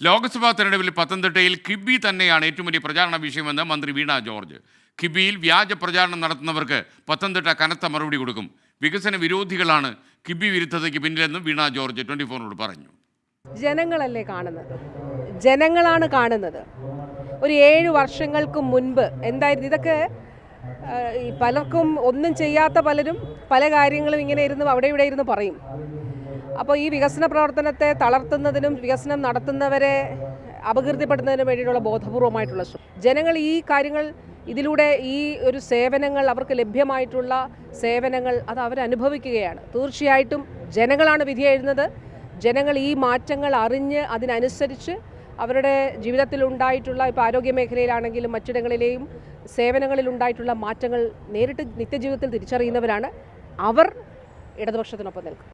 ലോക്സഭാ തെരഞ്ഞെടുപ്പിൽ പത്തനംതിട്ടയിൽ കിബി തന്നെയാണ് ഏറ്റവും വലിയ പ്രചാരണ വിഷയമെന്ന് മന്ത്രി വീണ ജോർജ്. കിബിയിൽ വ്യാജ പ്രചാരണം നടത്തുന്നവർക്ക് പത്തനംതിട്ട കനത്ത മറുപടി കൊടുക്കും. വികസന വിരോധികളാണ് കിബി വിരുദ്ധതയ്ക്ക് പിന്നിലെന്നും വീണ ജോർജ് 24നോട് പറഞ്ഞു. ജനങ്ങളല്ലേ കാണുന്നത്, ജനങ്ങളാണ് കാണുന്നത്. ഒരു 7 വർഷങ്ങൾക്ക് മുൻപ് എന്തായിരുന്നു ഇതൊക്കെ? പലർക്കും ഒന്നും ചെയ്യാത്ത പലരും പല കാര്യങ്ങളും ഇങ്ങനെ ഇരുന്ന് അവിടെ ഇവിടെ ഇരുന്ന് പറയും. അപ്പോൾ ഈ വികസന പ്രവർത്തനത്തെ തളർത്തുന്നതിനും വികസനം നടത്തുന്നവരെ അപകീർത്തിപ്പെടുന്നതിനും വേണ്ടിയിട്ടുള്ള ബോധപൂർവമായിട്ടുള്ള ശ്രമം. ജനങ്ങൾ ഈ കാര്യങ്ങൾ ഇതിലൂടെ ഈ ഒരു സേവനങ്ങൾ അവർക്ക് ലഭ്യമായിട്ടുള്ള സേവനങ്ങൾ അത് അവരനുഭവിക്കുകയാണ്. തീർച്ചയായിട്ടും ജനങ്ങളാണ് വിധി എഴുതുന്നത്. ജനങ്ങൾ ഈ മാറ്റങ്ങൾ അറിഞ്ഞ് അതിനനുസരിച്ച് അവരുടെ ജീവിതത്തിലുണ്ടായിട്ടുള്ള ഇപ്പോൾ ആരോഗ്യ മേഖലയിലാണെങ്കിലും മറ്റിടങ്ങളിലെയും സേവനങ്ങളിലുണ്ടായിട്ടുള്ള മാറ്റങ്ങൾ നേരിട്ട് നിത്യജീവിതത്തിൽ തിരിച്ചറിയുന്നവരാണ്. അവർ ഇടതുപക്ഷത്തിനൊപ്പം നിൽക്കും.